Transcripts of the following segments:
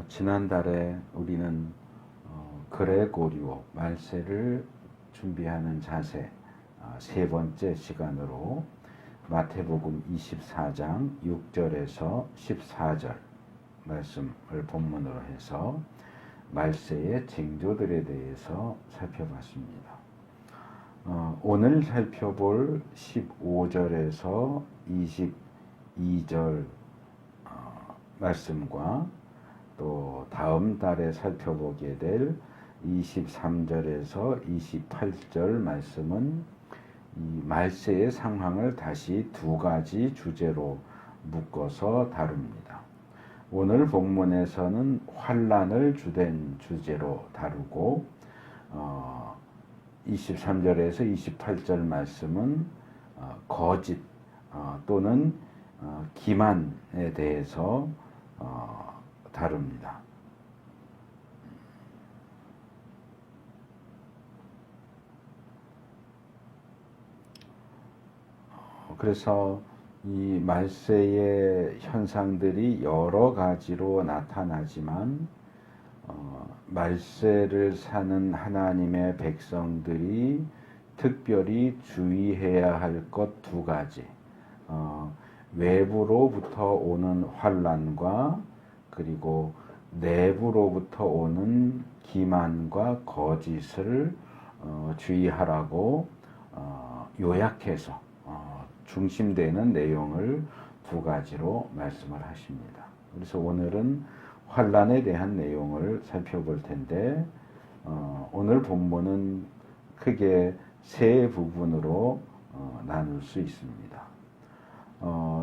지난달에 우리는 그레고리오 말세를 준비하는 자세 세 번째 시간으로 마태복음 24장 6절에서 14절 말씀을 본문으로 해서 말세의 징조들에 대해서 살펴봤습니다. 오늘 살펴볼 15절에서 22절 말씀과 또 다음 달에 살펴보게 될 23절에서 28절 말씀은 이 말세의 상황을 다시 두 가지 주제로 묶어서 다룹니다. 오늘 본문에서는 환난을 주된 주제로 다루고 23절에서 28절 말씀은 거짓 또는 기만에 대해서 다룹니다. 그래서 이 말세의 현상들이 여러 가지로 나타나지만 말세를 사는 하나님의 백성들이 특별히 주의해야 할 것 두 가지, 외부로부터 오는 환난과 그리고 내부로부터 오는 기만과 거짓을 주의하라고 요약해서 중심되는 내용을 두 가지로 말씀을 하십니다. 그래서 오늘은 환난에 대한 내용을 살펴볼 텐데 오늘 본문은 크게 세 부분으로 나눌 수 있습니다.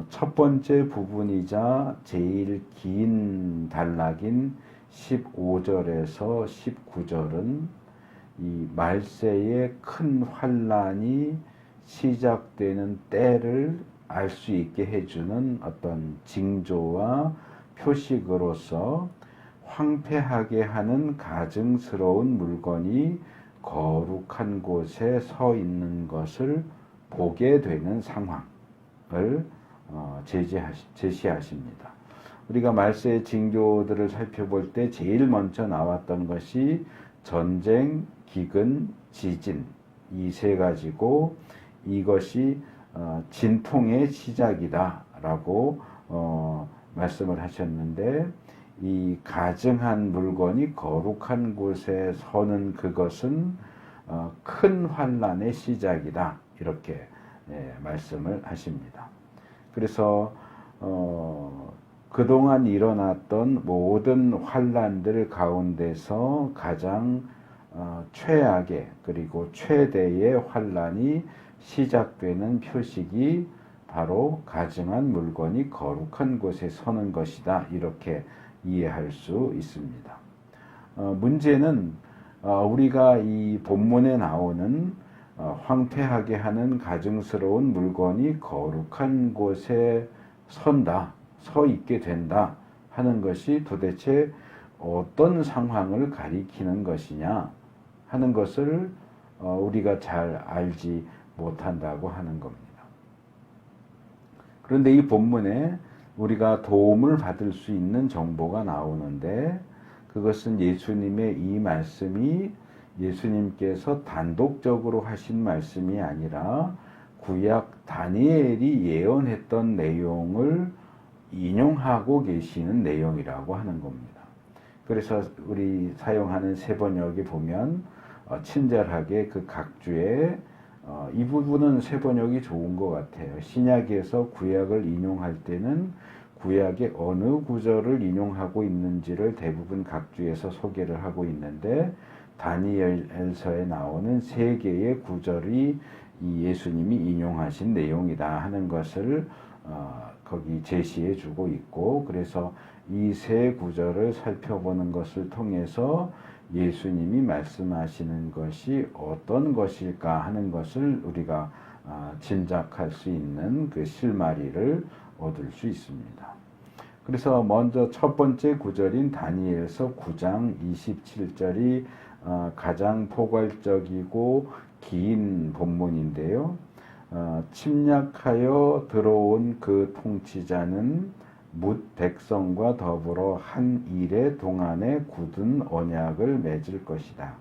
첫 번째 부분이자 제일 긴 단락인 15절에서 19절은 이 말세의 큰 환난이 시작되는 때를 알 수 있게 해주는 어떤 징조와 표식으로서 황폐하게 하는 가증스러운 물건이 거룩한 곳에 서 있는 것을 보게 되는 상황을 제시하십니다. 우리가 말세의 징조들을 살펴볼 때 제일 먼저 나왔던 것이 전쟁, 기근, 지진 이 세 가지고 이것이 진통의 시작이다라고 말씀을 하셨는데 이 가증한 물건이 거룩한 곳에 서는 그것은 큰 환난의 시작이다 이렇게 말씀을 하십니다. 그래서 그동안 일어났던 모든 환난들 가운데서 가장 최악의 그리고 최대의 환난이 시작되는 표식이 바로 가증한 물건이 거룩한 곳에 서는 것이다 이렇게 이해할 수 있습니다. 문제는 우리가 이 본문에 나오는 황폐하게 하는 가증스러운 물건이 거룩한 곳에 서 있게 된다 하는 것이 도대체 어떤 상황을 가리키는 것이냐 하는 것을 우리가 잘 알지 못한다고 하는 겁니다. 그런데 이 본문에 우리가 도움을 받을 수 있는 정보가 나오는데 그것은 예수님의 이 말씀이 예수님께서 단독적으로 하신 말씀이 아니라 구약 다니엘이 예언했던 내용을 인용하고 계시는 내용이라고 하는 겁니다. 그래서 우리 사용하는 세번역에 보면 친절하게 그 각주에 이 부분은 세번역이 좋은 것 같아요. 신약에서 구약을 인용할 때는 구약의 어느 구절을 인용하고 있는지를 대부분 각주에서 소개를 하고 있는데 다니엘서에 나오는 세 개의 구절이 이 예수님이 인용하신 내용이다 하는 것을 거기 제시해 주고 있고 그래서 이 세 구절을 살펴보는 것을 통해서 예수님이 말씀하시는 것이 어떤 것일까 하는 것을 우리가 짐작할 수 있는 그 실마리를 얻을 수 있습니다. 그래서 먼저 첫 번째 구절인 다니엘서 9장 27절이 가장 포괄적이고 긴 본문인데요. 침략하여 들어온 그 통치자는 뭇 백성과 더불어 한 일해 동안에 굳은 언약을 맺을 것이다.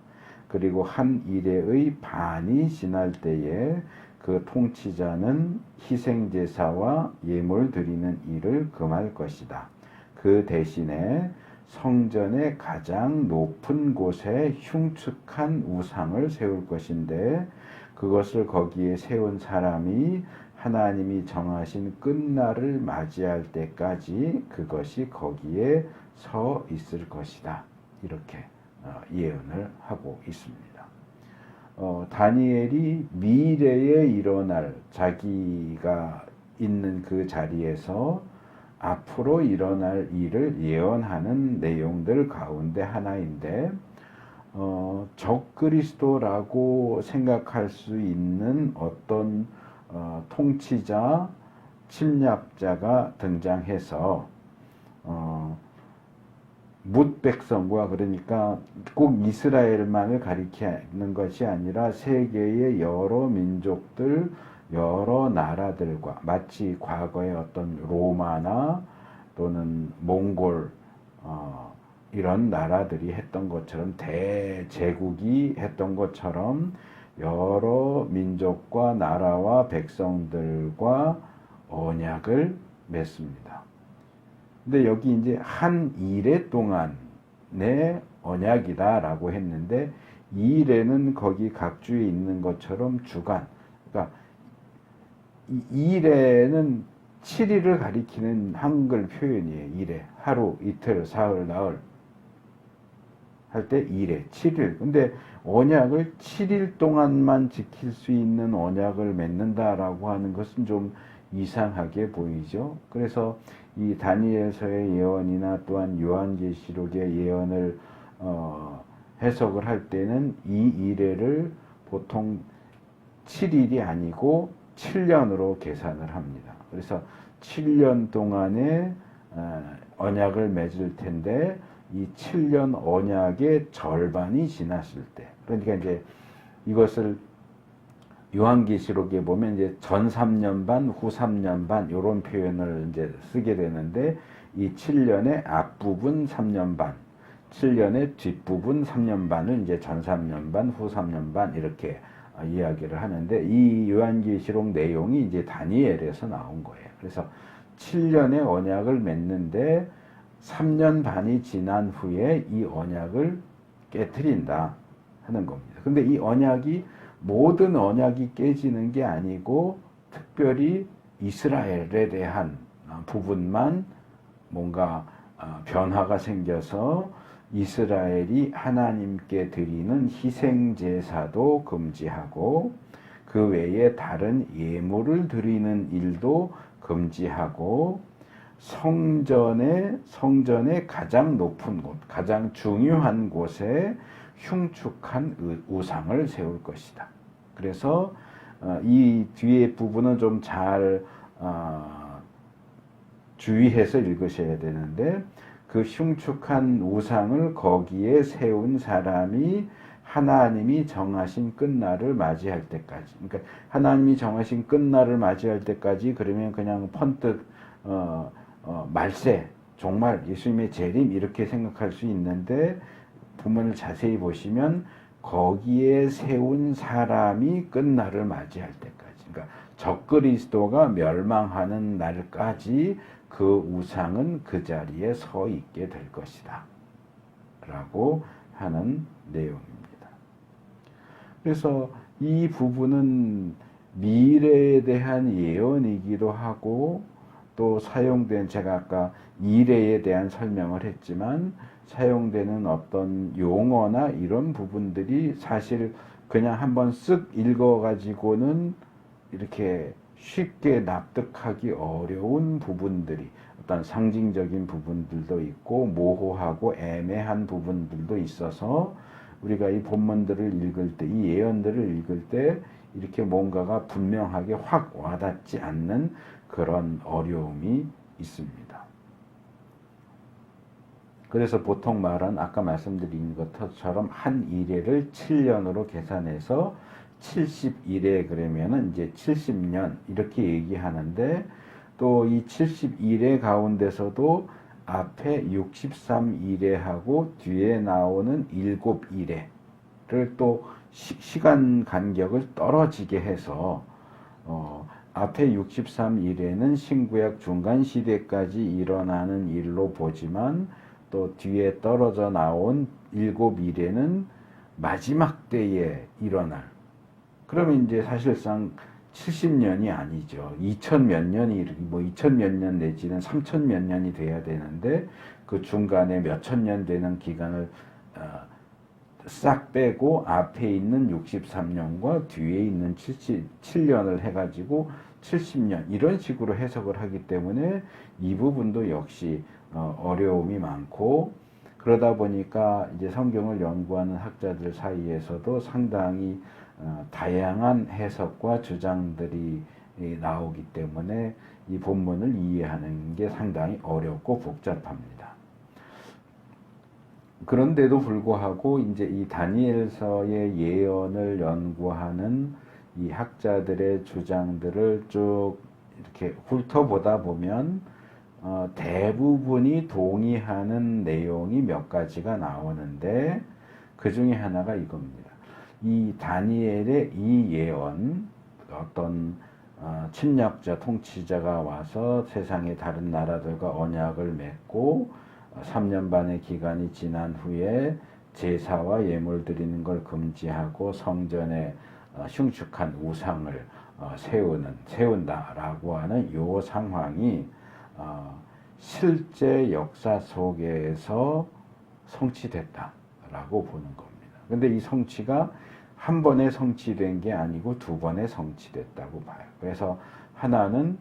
그리고 한 일해의 반이 지날 때에 그 통치자는 희생제사와 예물 드리는 일을 금할 것이다. 그 대신에 성전의 가장 높은 곳에 흉측한 우상을 세울 것인데 그것을 거기에 세운 사람이 하나님이 정하신 끝날을 맞이할 때까지 그것이 거기에 서 있을 것이다. 이렇게 예언을 하고 있습니다. 다니엘이 미래에 일어날 자기가 있는 그 자리에서 앞으로 일어날 일을 예언하는 내용들 가운데 하나인데 적그리스도라고 생각할 수 있는 어떤 통치자, 침략자가 등장해서 뭇 백성과 그러니까 꼭 이스라엘만을 가리키는 것이 아니라 세계의 여러 민족들, 여러 나라들과 마치 과거의 어떤 로마나 또는 몽골 이런 나라들이 했던 것처럼 대제국이 했던 것처럼 여러 민족과 나라와 백성들과 언약을 맺습니다. 근데 여기 이제 한 일해 동안의 언약이다라고 했는데 이 일에는 거기 각주에 있는 것처럼 주간, 그러니까 이 일에는 7일을 가리키는 한글 표현이에요. 일해, 하루, 이틀, 사흘, 나흘 할 때 일해, 7일. 근데 언약을 7일 동안만 지킬 수 있는 언약을 맺는다라고 하는 것은 좀 이상하게 보이죠. 그래서 이 다니엘서의 예언이나 또한 요한계시록의 예언을 해석을 할 때는 이 일회를 보통 7일이 아니고 7년으로 계산을 합니다. 그래서 7년 동안에 언약을 맺을 텐데 이 7년 언약의 절반이 지났을 때, 그러니까 이제 이것을 요한계시록에 보면 이제 전 3년 반, 후 3년 반 이런 표현을 이제 쓰게 되는데 이 7년의 앞부분 3년 반, 7년의 뒷부분 3년 반을 이제 전 3년 반, 후 3년 반 이렇게 이야기를 하는데 이 요한계시록 내용이 이제 다니엘에서 나온 거예요. 그래서 7년의 언약을 맺는데 3년 반이 지난 후에 이 언약을 깨트린다 하는 겁니다. 근데 이 언약이 모든 언약이 깨지는 게 아니고 특별히 이스라엘에 대한 부분만 뭔가 변화가 생겨서 이스라엘이 하나님께 드리는 희생제사도 금지하고 그 외에 다른 예물을 드리는 일도 금지하고 성전의 가장 높은 곳, 가장 중요한 곳에 흉측한 우상을 세울 것이다. 그래서 이 뒤에 부분은 좀 잘 주의해서 읽으셔야 되는데 그 흉측한 우상을 거기에 세운 사람이 하나님이 정하신 끝날을 맞이할 때까지, 그러니까 하나님이 정하신 끝날을 맞이할 때까지 그러면 그냥 펀뜩 말세, 종말, 예수님의 재림 이렇게 생각할 수 있는데 부문을 자세히 보시면 거기에 세운 사람이 끝날을 맞이할 때까지, 그러니까 적그리스도가 멸망하는 날까지 그 우상은 그 자리에 서 있게 될 것이다 라고 하는 내용입니다. 그래서 이 부분은 미래에 대한 예언이기도 하고 또 사용된, 제가 아까 이래에 대한 설명을 했지만 사용되는 어떤 용어나 이런 부분들이 사실 그냥 한번 쓱 읽어가지고는 이렇게 쉽게 납득하기 어려운 부분들이, 어떤 상징적인 부분들도 있고 모호하고 애매한 부분들도 있어서 우리가 이 본문들을 읽을 때, 이 예언들을 읽을 때 이렇게 뭔가가 분명하게 확 와닿지 않는 그런 어려움이 있습니다. 그래서 보통 말은 아까 말씀드린 것처럼 한 일회를 7년으로 계산해서 71회 그러면은 이제 70년 이렇게 얘기하는데, 또 이 71회 가운데서도 앞에 63일회하고 뒤에 나오는 7일회를 또 시간 간격을 떨어지게 해서 앞에 63일회는 신구약 중간 시대까지 일어나는 일로 보지만 또 뒤에 떨어져 나온 7일회는 마지막 때에 일어날. 그러면 이제 사실상 70년이 아니죠. 2000 몇 년이, 2000 몇 년 내지는 3000 몇 년이 돼야 되는데 그 중간에 몇천 년 되는 기간을 싹 빼고 앞에 있는 63년과 뒤에 있는 77년을 해가지고 70년 이런 식으로 해석을 하기 때문에 이 부분도 역시 어려움이 많고 그러다 보니까 이제 성경을 연구하는 학자들 사이에서도 상당히 다양한 해석과 주장들이 나오기 때문에 이 본문을 이해하는 게 상당히 어렵고 복잡합니다. 그런데도 불구하고 이제 이 다니엘서의 예언을 연구하는 이 학자들의 주장들을 쭉 이렇게 훑어보다 보면 대부분이 동의하는 내용이 몇 가지가 나오는데 그 중에 하나가 이겁니다. 이 다니엘의 이 예언, 어떤 침략자, 통치자가 와서 세상의 다른 나라들과 언약을 맺고 3년 반의 기간이 지난 후에 제사와 예물 드리는 걸 금지하고 성전에 흉측한 우상을 세운다라고 하는 이 상황이 실제 역사 속에서 성취됐다라고 보는 겁니다. 근데 이 성취가 한 번에 성취된 게 아니고 두 번에 성취됐다고 봐요. 그래서 하나는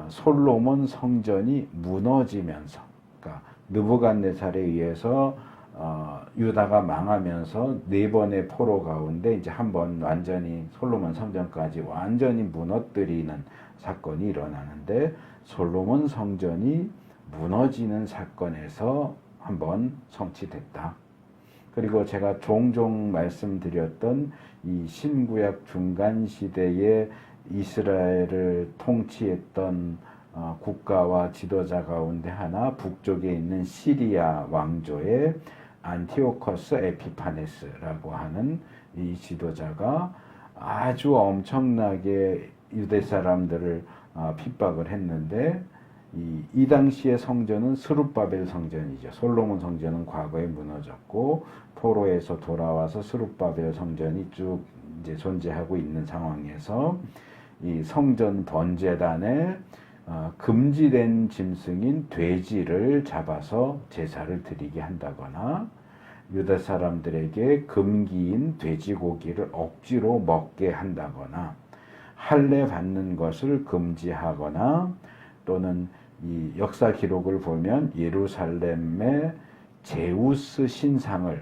솔로몬 성전이 무너지면서, 그러니까 느부갓네살에 의해서 유다가 망하면서 네 번의 포로 가운데 이제 한 번 완전히 솔로몬 성전까지 완전히 무너뜨리는 사건이 일어나는데 솔로몬 성전이 무너지는 사건에서 한 번 성취됐다. 그리고 제가 종종 말씀드렸던 이 신구약 중간 시대에 이스라엘을 통치했던 국가와 지도자 가운데 하나 북쪽에 있는 시리아 왕조의 안티오커스 에피파네스라고 하는 이 지도자가 아주 엄청나게 유대 사람들을 핍박을 했는데 이 당시의 성전은 스룹바벨 성전이죠. 솔로몬 성전은 과거에 무너졌고 포로에서 돌아와서 스룹바벨 성전이 쭉 이제 존재하고 있는 상황에서 이 성전 번제단에 금지된 짐승인 돼지를 잡아서 제사를 드리게 한다거나 유다 사람들에게 금기인 돼지고기를 억지로 먹게 한다거나 할례 받는 것을 금지하거나 또는 이 역사 기록을 보면 예루살렘에 제우스 신상을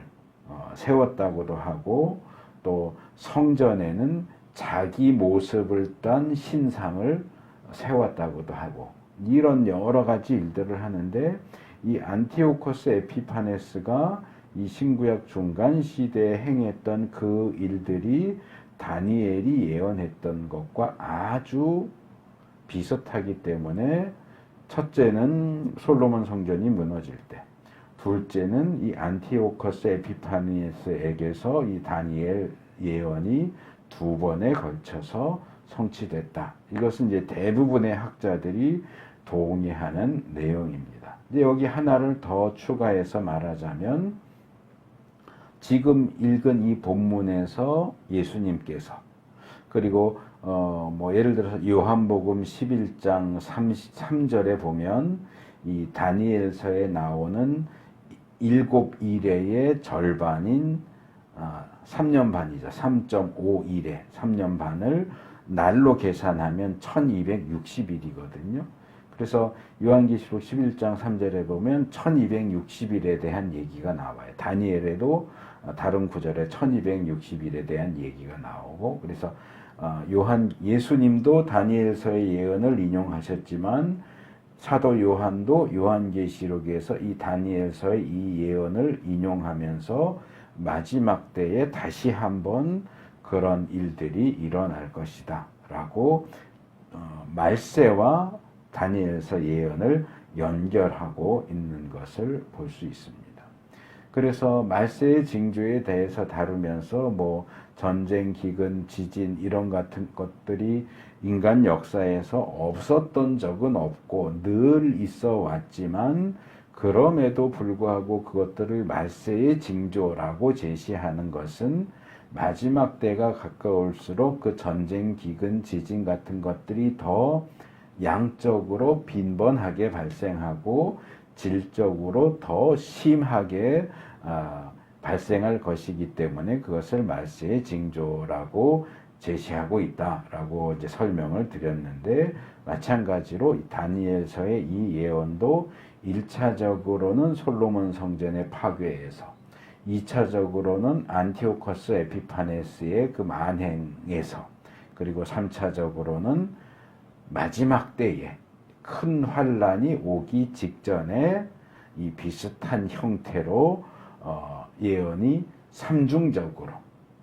세웠다고도 하고 또 성전에는 자기 모습을 딴 신상을 세웠다고도 하고 이런 여러 가지 일들을 하는데 이 안티오코스 에피파네스가 이 신구약 중간 시대에 행했던 그 일들이 다니엘이 예언했던 것과 아주 비슷하기 때문에 첫째는 솔로몬 성전이 무너질 때, 둘째는 이 안티오커스 에피파네스에게서 이 다니엘 예언이 두 번에 걸쳐서 성취됐다. 이것은 이제 대부분의 학자들이 동의하는 내용입니다. 이제 여기 하나를 더 추가해서 말하자면 지금 읽은 이 본문에서 예수님께서 그리고 예를 들어서 요한복음 11장 33절에 보면 이 다니엘서에 나오는 7일의 절반인 3년 반이죠. 3.5일에 3년 반을 날로 계산하면 1260일이거든요. 그래서 요한계시록 11장 3절에 보면 1260일에 대한 얘기가 나와요. 다니엘에도 다른 구절에 1260일에 대한 얘기가 나오고 그래서 예수님도 다니엘서의 예언을 인용하셨지만 사도 요한도 요한계시록에서 이 다니엘서의 이 예언을 인용하면서 마지막 때에 다시 한번 그런 일들이 일어날 것이다 라고 말세와 다니엘서 예언을 연결하고 있는 것을 볼 수 있습니다. 그래서 말세의 징조에 대해서 다루면서 뭐 전쟁, 기근, 지진 이런 같은 것들이 인간 역사에서 없었던 적은 없고 늘 있어 왔지만 그럼에도 불구하고 그것들을 말세의 징조라고 제시하는 것은 마지막 때가 가까울수록 그 전쟁, 기근, 지진 같은 것들이 더 양적으로 빈번하게 발생하고 질적으로 더 심하게 발생할 것이기 때문에 그것을 말세의 징조라고 제시하고 있다라고 이제 설명을 드렸는데, 마찬가지로 다니엘서의 이 예언도 1차적으로는 솔로몬 성전의 파괴에서, 2차적으로는 안티오코스 에피파네스의 그 만행에서, 그리고 3차적으로는 마지막 때에 큰 환란이 오기 직전에 이 비슷한 형태로 예언이 삼중적으로,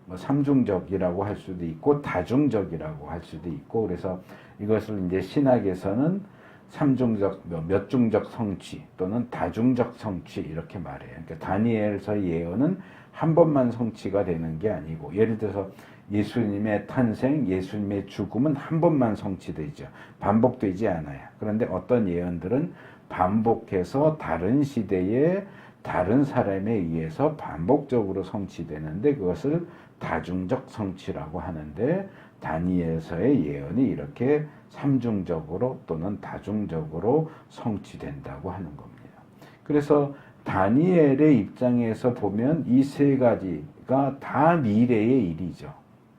뭐 삼중적이라고 할 수도 있고 다중적이라고 할 수도 있고, 그래서 이것을 이제 신학에서는 삼중적, 몇 중적 성취 또는 다중적 성취 이렇게 말해요. 그러니까 다니엘서 예언은 한 번만 성취가 되는 게 아니고, 예를 들어서 예수님의 탄생, 예수님의 죽음은 한 번만 성취되죠. 반복되지 않아요. 그런데 어떤 예언들은 반복해서 다른 시대에 다른 사람에 의해서 반복적으로 성취되는데 그것을 다중적 성취라고 하는데, 다니엘서의 예언이 이렇게 삼중적으로 또는 다중적으로 성취된다고 하는 겁니다. 그래서 다니엘의 입장에서 보면 이 세 가지가 다 미래의 일이죠.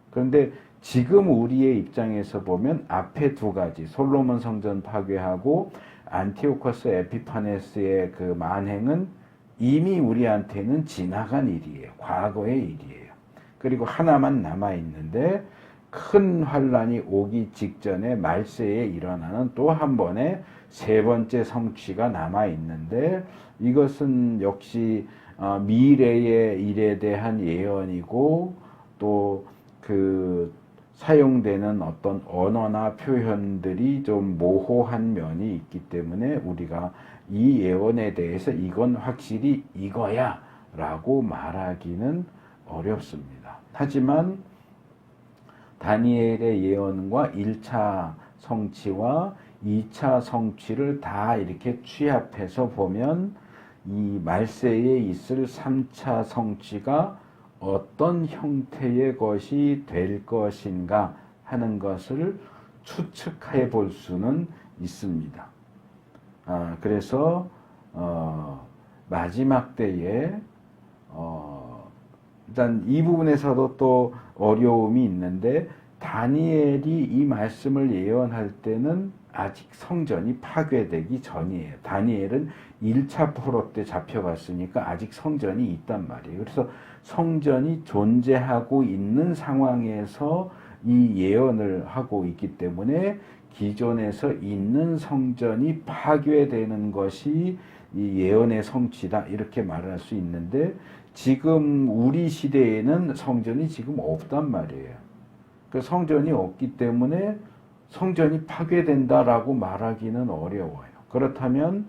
그런데 지금 우리의 입장에서 보면 앞에 두 가지, 솔로몬 성전 파괴하고 안티오코스 에피파네스의 그 만행은 이미 우리한테는 지나간 일이에요. 과거의 일이에요. 그리고 하나만 남아있는데, 큰 환란이 오기 직전에 말세에 일어나는 또 한 번의 세 번째 성취가 남아있는데, 이것은 역시 미래의 일에 대한 예언이고, 또 그 사용되는 어떤 언어나 표현들이 좀 모호한 면이 있기 때문에 우리가 이 예언에 대해서 이건 확실히 이거야 라고 말하기는 어렵습니다. 하지만 다니엘의 예언과 1차 성취와 2차 성취를 다 이렇게 취합해서 보면 이 말세에 있을 3차 성취가 어떤 형태의 것이 될 것인가 하는 것을 추측해 볼 수는 있습니다. 그래서 마지막 때에 일단 이 부분에서도 또 어려움이 있는데, 다니엘이 이 말씀을 예언할 때는 아직 성전이 파괴되기 전이에요. 다니엘은 1차 포로 때 잡혀갔으니까 아직 성전이 있단 말이에요. 그래서 성전이 존재하고 있는 상황에서 이 예언을 하고 있기 때문에 기존에서 있는 성전이 파괴되는 것이 이 예언의 성취다 이렇게 말할 수 있는데, 지금 우리 시대에는 성전이 지금 없단 말이에요. 그 성전이 없기 때문에 성전이 파괴된다라고 말하기는 어려워요. 그렇다면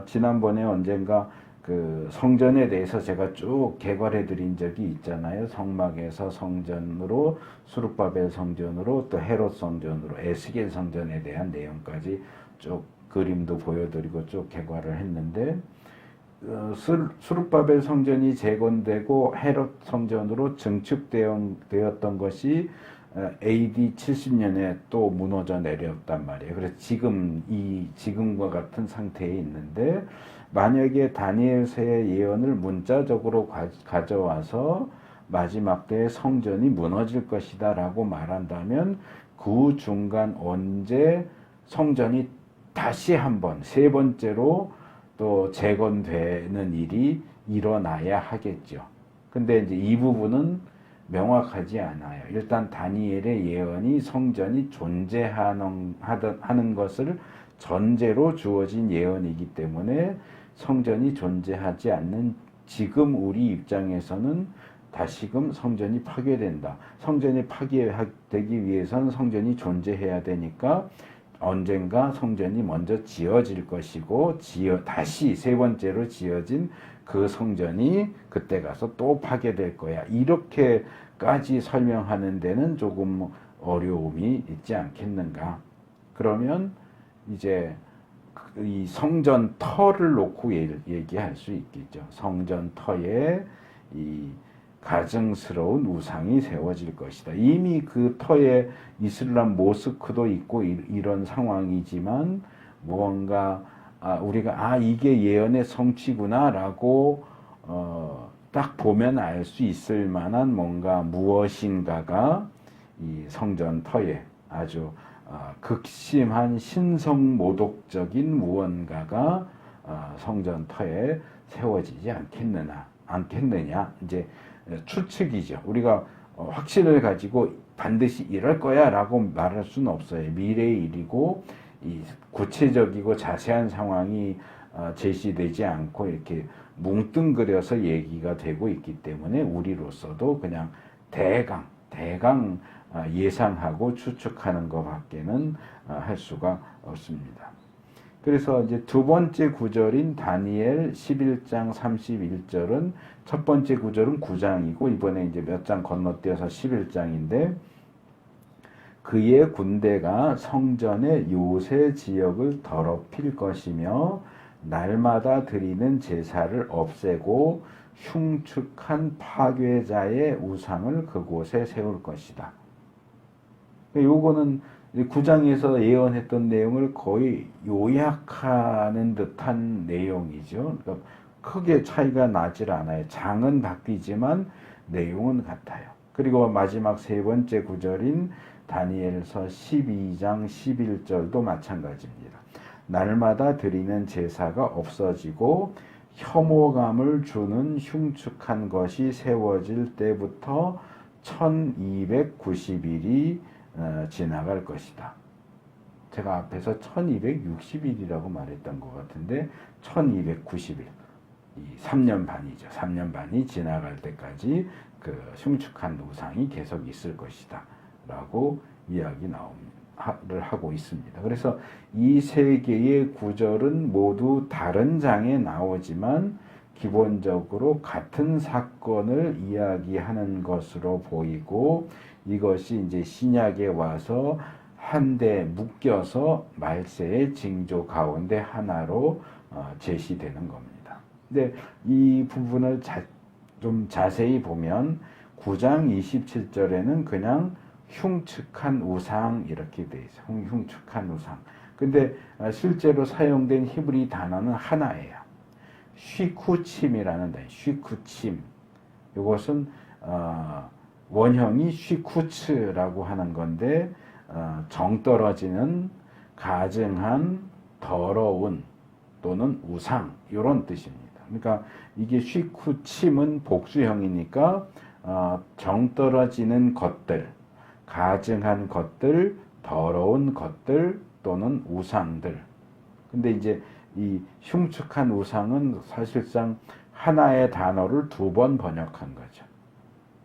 지난번에 언젠가 그 성전에 대해서 제가 쭉 개괄해 드린 적이 있잖아요. 성막에서 성전으로, 수룹바벨 성전으로, 또 헤롯 성전으로, 에스겔 성전에 대한 내용까지 쭉 그림도 보여드리고 쭉 개괄을 했는데, 수룹바벨 성전이 재건되고 헤롯 성전으로 증축되었던 것이 AD 70년에 또 무너져 내렸단 말이에요. 그래서 지금과 같은 상태에 있는데, 만약에 다니엘서의 예언을 문자적으로 가져와서 마지막 때에 성전이 무너질 것이다 라고 말한다면, 그 중간 언제 성전이 다시 한번 세 번째로 또 재건되는 일이 일어나야 하겠죠. 근데 이제 이 부분은 명확하지 않아요. 일단 다니엘의 예언이 성전이 존재하는 것을 전제로 주어진 예언이기 때문에, 성전이 존재하지 않는 지금 우리 입장에서는 다시금 성전이 파괴된다. 성전이 파괴되기 위해서는 성전이 존재해야 되니까 언젠가 성전이 먼저 지어질 것이고 다시 세 번째로 지어진 그 성전이 그때 가서 또 파괴될 거야. 이렇게까지 설명하는 데는 조금 어려움이 있지 않겠는가. 그러면 이제 이 성전 터를 놓고 얘기할 수 있겠죠. 성전 터에 이 가증스러운 우상이 세워질 것이다. 이미 그 터에 이슬람 모스크도 있고 이런 상황이지만 무언가 우리가 이게 예언의 성취구나라고 딱 보면 알 수 있을 만한 뭔가 무엇인가가 이 성전 터에 아주 극심한 신성모독적인 무언가가 성전 터에 세워지지 않겠느냐 이제 추측이죠. 우리가 확신을 가지고 반드시 이럴 거야 라고 말할 수는 없어요. 미래의 일이고 이 구체적이고 자세한 상황이 제시되지 않고 이렇게 뭉뚱그려서 얘기가 되고 있기 때문에 우리로서도 그냥 대강 예상하고 추측하는 것밖에는 할 수가 없습니다. 그래서 이제 두 번째 구절인 다니엘 11장 31절은 첫 번째 구절은 9장이고 이번에 이제 몇 장 건너뛰어서 11장인데 그의 군대가 성전의 요새 지역을 더럽힐 것이며 날마다 드리는 제사를 없애고 흉측한 파괴자의 우상을 그곳에 세울 것이다. 요거는 9장에서 예언했던 내용을 거의 요약하는 듯한 내용이죠. 그러니까 크게 차이가 나질 않아요. 장은 바뀌지만 내용은 같아요. 그리고 마지막 세 번째 구절인 다니엘서 12장 11절도 마찬가지입니다. 날마다 드리는 제사가 없어지고 혐오감을 주는 흉측한 것이 세워질 때부터 1290일이 지나갈 것이다. 제가 앞에서 1260일이라고 말했던 것 같은데 1290일, 3년 반이죠. 3년 반이 지나갈 때까지 그 흉측한 우상이 계속 있을 것이다 라고 이야기를 하고 있습니다. 그래서 이 세 개의 구절은 모두 다른 장에 나오지만 기본적으로 같은 사건을 이야기하는 것으로 보이고 이것이 이제 신약에 와서 한데 묶여서 말세의 징조 가운데 하나로 제시되는 겁니다. 근데 이 부분을 좀 자세히 보면 9장 27절에는 그냥 흉측한 우상 이렇게 돼 있어요. 흉측한 우상. 근데 실제로 사용된 히브리 단어는 하나예요. 쉬쿠침이라는 단어. 쉬쿠침. 이것은 원형이 쉬쿠츠라고 하는 건데 정 떨어지는, 가증한, 더러운 또는 우상 이런 뜻입니다. 그러니까 이게 쉬쿠침은 복수형이니까 정 떨어지는 것들, 가증한 것들, 더러운 것들 또는 우상들. 근데 이제 이 흉측한 우상은 사실상 하나의 단어를 두 번 번역한 거죠.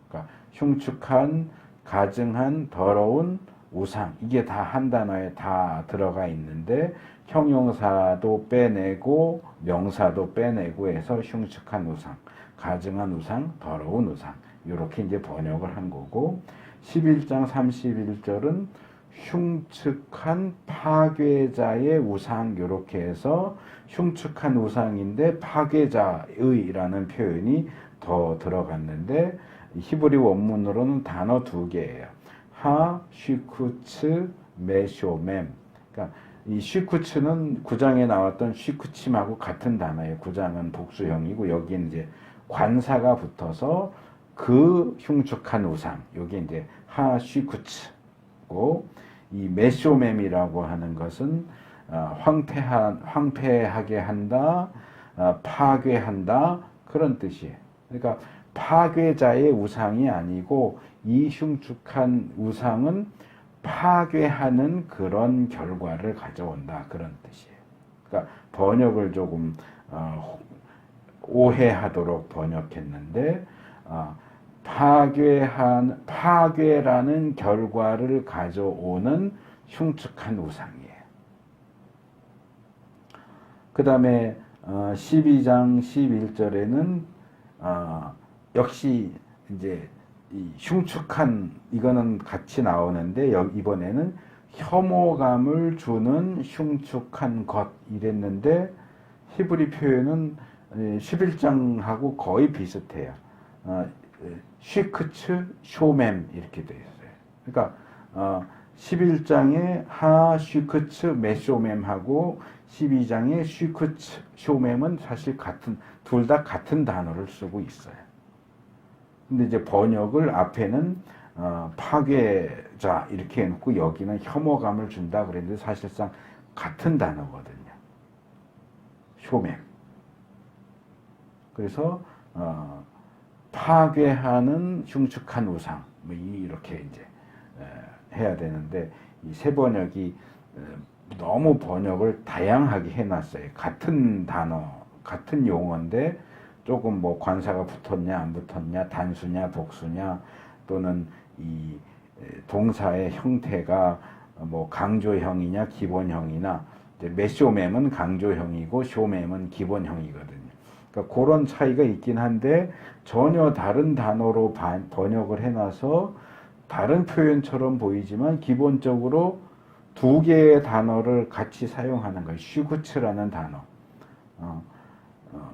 그러니까 흉측한, 가증한, 더러운, 우상 이게 다 한 단어에 다 들어가 있는데 형용사도 빼내고 명사도 빼내고 해서 흉측한 우상, 가증한 우상, 더러운 우상 이렇게 이제 번역을 한 거고 11장 31절은 흉측한 파괴자의 우상 이렇게 해서 흉측한 우상인데 파괴자의라는 표현이 더 들어갔는데 히브리 원문으로는 단어 두 개예요. 하, 쉬쿠츠, 메쇼mem. 그러니까 이 쉬쿠츠는 9장에 나왔던 쉬쿠침하고 같은 단어예요. 9장은 복수형이고 여기는 이제 관사가 붙어서 그 흉측한 우상. 여기 이제 하, 쉬쿠츠고 이 메쇼mem이라고 하는 것은 황폐하게 한다, 파괴한다 그런 뜻이에요. 그러니까 파괴자의 우상이 아니고 이 흉측한 우상은 파괴하는 그런 결과를 가져온다 그런 뜻이에요. 그러니까 번역을 조금 오해하도록 번역했는데 파괴라는 결과를 가져오는 흉측한 우상이에요. 그 다음에 12장 11절에는 역시 이제 이 흉측한 이거는 같이 나오는데 이번에는 혐오감을 주는 흉측한 것 이랬는데 히브리 표현은 11장하고 거의 비슷해요. 쉬크츠 쇼mem 이렇게 되어 있어요. 그러니까 11장에 하 쉬크츠 메쇼mem하고 12장의 쉬크츠 쇼mem은 사실 둘 다 같은 단어를 쓰고 있어요. 근데 이제 번역을 앞에는 파괴자 이렇게 해놓고 여기는 혐오감을 준다 그랬는데 사실상 같은 단어거든요. 쇼mem. 그래서 파괴하는 흉측한 우상 뭐 이렇게 이제 해야 되는데 이 세 번역이 너무 번역을 다양하게 해놨어요. 같은 단어, 같은 용어인데 조금 뭐 관사가 붙었냐 안 붙었냐, 단수냐 복수냐, 또는 이 동사의 형태가 뭐 강조형이냐 기본형이나, 메쇼mem은 강조형이고 쇼mem은 기본형이거든요. 그러니까 그런 차이가 있긴 한데 전혀 다른 단어로 번역을 해놔서 다른 표현처럼 보이지만 기본적으로 두 개의 단어를 같이 사용하는 거예요. 슈구츠라는 단어.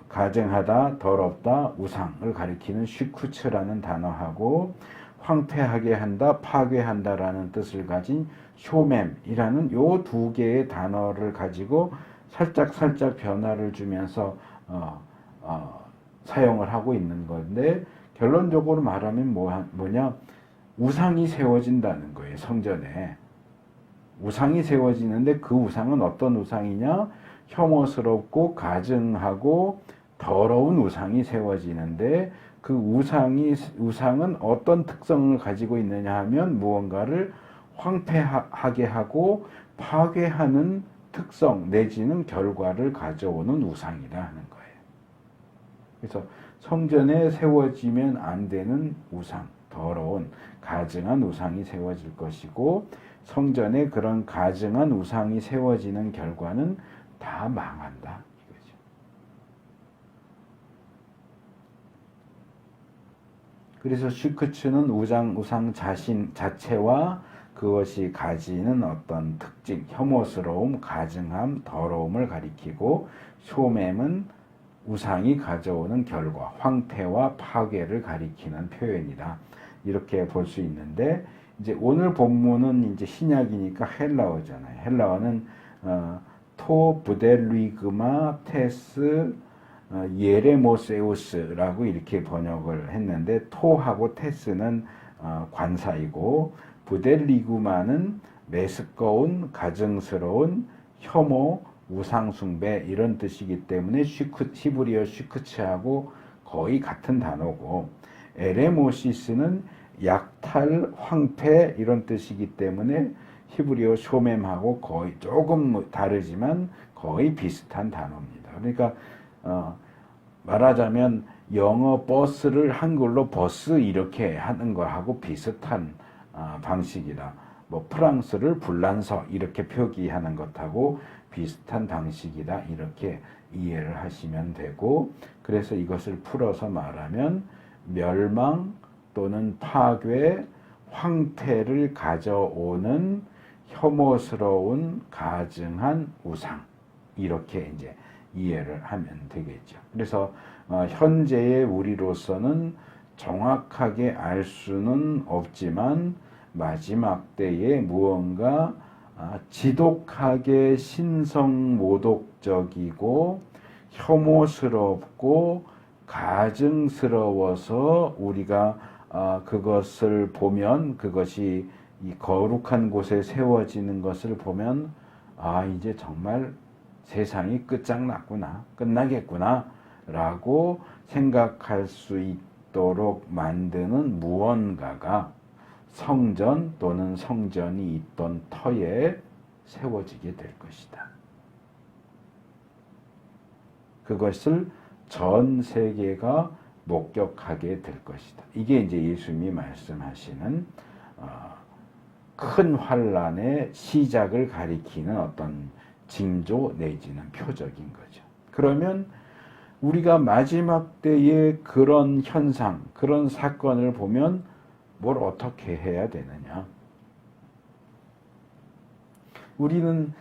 가증하다, 더럽다, 우상을 가리키는 슈쿠츠라는 단어하고 황폐하게 한다, 파괴한다라는 뜻을 가진 쇼mem이라는 요 두 개의 단어를 가지고 살짝 변화를 주면서 사용을 하고 있는 건데, 결론적으로 말하면 뭐냐, 우상이 세워진다는 거예요. 성전에 우상이 세워지는데 그 우상은 어떤 우상이냐, 혐오스럽고 가증하고 더러운 우상이 세워지는데 그 우상은 어떤 특성을 가지고 있느냐 하면 무언가를 황폐하게 하고 파괴하는 특성 내지는 결과를 가져오는 우상이라 하는 거예요. 그래서 성전에 세워지면 안 되는 우상, 더러운 가증한 우상이 세워질 것이고, 성전에 그런 가증한 우상이 세워지는 결과는 다 망한다 이거죠. 그래서 슈크츠는 우상 자체와 그것이 가지는 어떤 특징, 혐오스러움, 가증함, 더러움을 가리키고, 쇼mem은 우상이 가져오는 결과, 황폐와 파괴를 가리키는 표현이다. 이렇게 볼 수 있는데, 이제 오늘 본문은 이제 신약이니까 헬라어잖아요. 헬라어는 토 부델리그마 테스 예레모세우스라고 이렇게 번역을 했는데, 토하고 테스는 관사이고 부델리그마는 메스꺼운, 가증스러운, 혐오, 우상숭배 이런 뜻이기 때문에 히브리어 슈크츠하고 거의 같은 단어고, 에레모시스는 약탈, 황폐 이런 뜻이기 때문에 히브리어 쇼mem하고 거의 조금 다르지만 거의 비슷한 단어입니다. 그러니까 말하자면 영어 버스를 한글로 버스 이렇게 하는 거하고 비슷한 방식이다. 뭐 프랑스를 불란서 이렇게 표기하는 것하고 비슷한 방식이다. 이렇게 이해를 하시면 되고, 그래서 이것을 풀어서 말하면 멸망 또는 파괴, 황폐를 가져오는 혐오스러운 가증한 우상, 이렇게 이제 이해를 하면 되겠죠. 그래서 현재의 우리로서는 정확하게 알 수는 없지만 마지막 때에 무언가 지독하게 신성모독적이고 혐오스럽고 가증스러워서 우리가 그것을 보면, 그것이 이 거룩한 곳에 세워지는 것을 보면, 이제 정말 세상이 끝장났구나, 끝나겠구나 라고 생각할 수 있도록 만드는 무언가가 성전 또는 성전이 있던 터에 세워지게 될 것이다. 그것을 전 세계가 목격하게 될 것이다. 이게 이제 예수님이 말씀하시는 큰 환란의 시작을 가리키는 어떤 징조 내지는 표적인 거죠. 그러면 우리가 마지막 때의 그런 현상, 그런 사건을 보면 뭘 어떻게 해야 되느냐? 우리는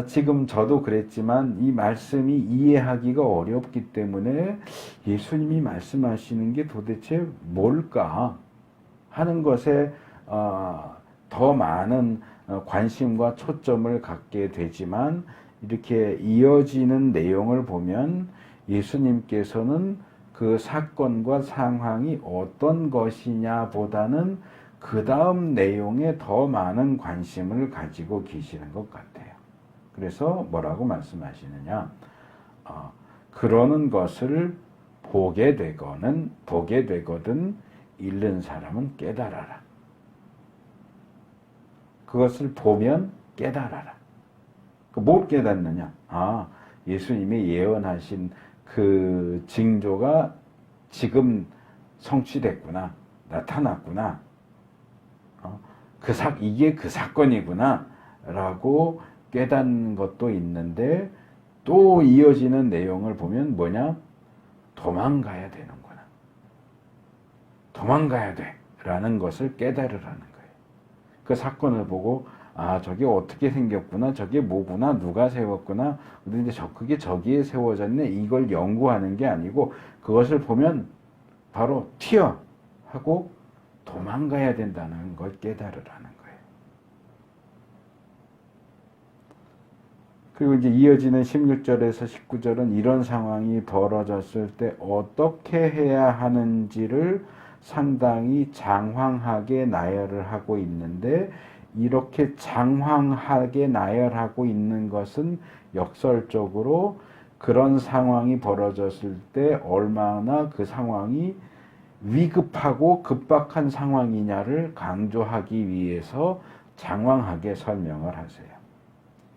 지금 저도 그랬지만 이 말씀이 이해하기가 어렵기 때문에 예수님이 말씀하시는 게 도대체 뭘까 하는 것에 더 많은 관심과 초점을 갖게 되지만 이렇게 이어지는 내용을 보면 예수님께서는 그 사건과 상황이 어떤 것이냐 보다는 그 다음 내용에 더 많은 관심을 가지고 계시는 것 같아요. 그래서 뭐라고 말씀하시느냐? 그러는 것을 보게 되거든 잃는 사람은 깨달아라. 그것을 보면 깨달아라. 뭘 깨닫느냐? 예수님이 예언하신 그 징조가 지금 성취됐구나. 나타났구나. 이게 그 사건이구나. 라고 깨닫는 것도 있는데 또 이어지는 내용을 보면 뭐냐? 도망가야 되는구나. 도망가야 돼. 라는 것을 깨달으라는 거예요. 그 사건을 보고 저게 어떻게 생겼구나, 저게 뭐구나, 누가 세웠구나. 근데 그게 저기에 세워졌네. 이걸 연구하는 게 아니고 그것을 보면 바로 튀어 하고 도망가야 된다는 걸 깨달으라는 거예요. 그리고 이제 이어지는 16절에서 19절은 이런 상황이 벌어졌을 때 어떻게 해야 하는지를 상당히 장황하게 나열을 하고 있는데 이렇게 장황하게 나열하고 있는 것은 역설적으로 그런 상황이 벌어졌을 때 얼마나 그 상황이 위급하고 급박한 상황이냐를 강조하기 위해서 장황하게 설명을 하세요.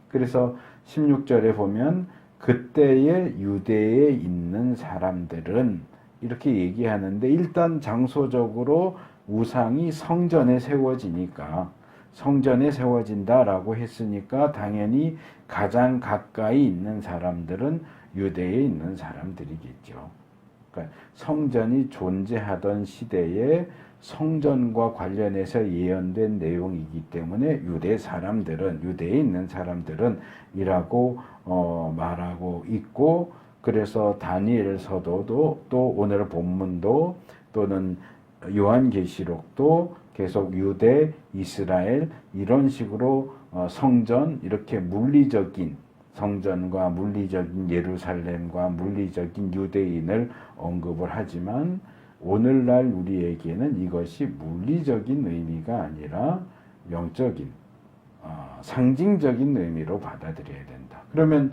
그래서 16절에 보면 그때의 유대에 있는 사람들은 이렇게 얘기하는데 일단 장소적으로 우상이 성전에 세워지니까 성전에 세워진다라고 했으니까 당연히 가장 가까이 있는 사람들은 유대에 있는 사람들이겠죠. 그러니까 성전이 존재하던 시대에 성전과 관련해서 예언된 내용이기 때문에 유대에 있는 사람들은 이라고 말하고 있고 그래서 다니엘서도도 또 오늘 본문도 또는 요한계시록도 계속 유대, 이스라엘 이런 식으로 성전 이렇게 물리적인 성전과 물리적인 예루살렘과 물리적인 유대인을 언급을 하지만 오늘날 우리에게는 이것이 물리적인 의미가 아니라 영적인 상징적인 의미로 받아들여야 된다. 그러면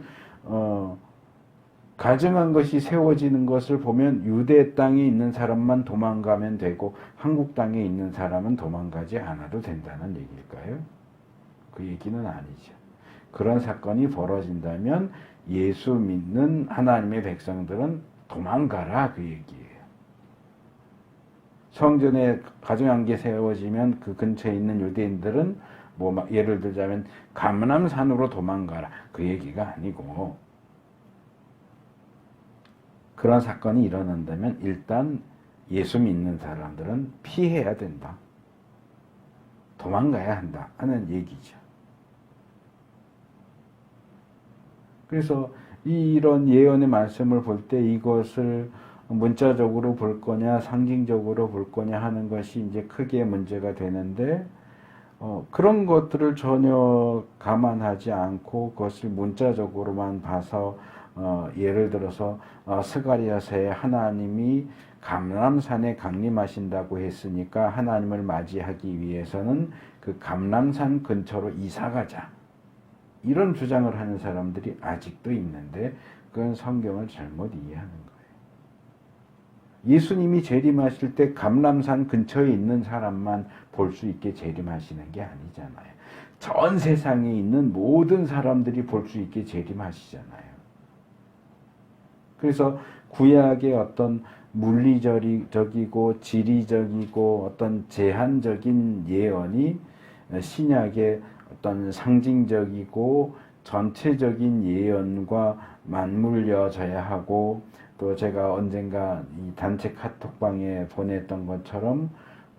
가증한 것이 세워지는 것을 보면 유대 땅에 있는 사람만 도망가면 되고 한국 땅에 있는 사람은 도망가지 않아도 된다는 얘기일까요? 그 얘기는 아니죠. 그런 사건이 벌어진다면 예수 믿는 하나님의 백성들은 도망가라 그 얘기예요. 성전에 가증한 게 세워지면 그 근처에 있는 유대인들은 예를 들자면 감람산으로 도망가라 그 얘기가 아니고 그런 사건이 일어난다면 일단 예수 믿는 사람들은 피해야 된다. 도망가야 한다 하는 얘기죠. 그래서 이런 예언의 말씀을 볼 때 이것을 문자적으로 볼 거냐 상징적으로 볼 거냐 하는 것이 이제 크게 문제가 되는데 그런 것들을 전혀 감안하지 않고 그것을 문자적으로만 봐서 예를 들어서 스가랴서에 하나님이 감람산에 강림하신다고 했으니까 하나님을 맞이하기 위해서는 그 감람산 근처로 이사가자 이런 주장을 하는 사람들이 아직도 있는데 그건 성경을 잘못 이해하는 거예요. 예수님이 재림하실 때 감람산 근처에 있는 사람만 볼 수 있게 재림하시는 게 아니잖아요. 전 세상에 있는 모든 사람들이 볼 수 있게 재림하시잖아요. 그래서 구약의 어떤 물리적이고 지리적이고 어떤 제한적인 예언이 신약의 어떤 상징적이고 전체적인 예언과 맞물려져야 하고, 또 제가 언젠가 이 단체 카톡방에 보냈던 것처럼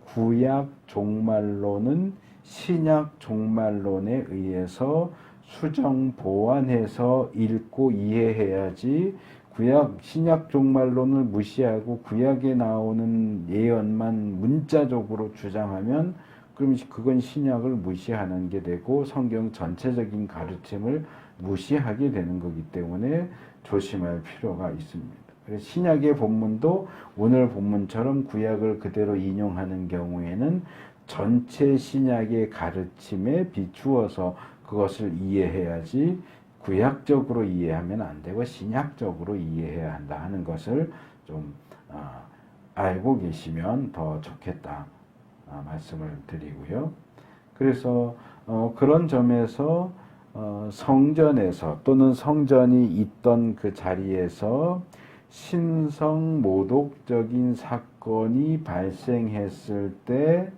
구약 종말론은 신약 종말론에 의해서 수정 보완해서 읽고 이해해야지, 신약 종말론을 무시하고 구약에 나오는 예언만 문자적으로 주장하면 그럼 그건 신약을 무시하는 게 되고 성경 전체적인 가르침을 무시하게 되는 거기 때문에 조심할 필요가 있습니다. 그래서 신약의 본문도 오늘 본문처럼 구약을 그대로 인용하는 경우에는 전체 신약의 가르침에 비추어서 그것을 이해해야지, 구약적으로 이해하면 안 되고 신약적으로 이해해야 한다 하는 것을 좀 알고 계시면 더 좋겠다 말씀을 드리고요. 그래서 그런 점에서 성전에서 또는 성전이 있던 그 자리에서 신성 모독적인 사건이 발생했을 때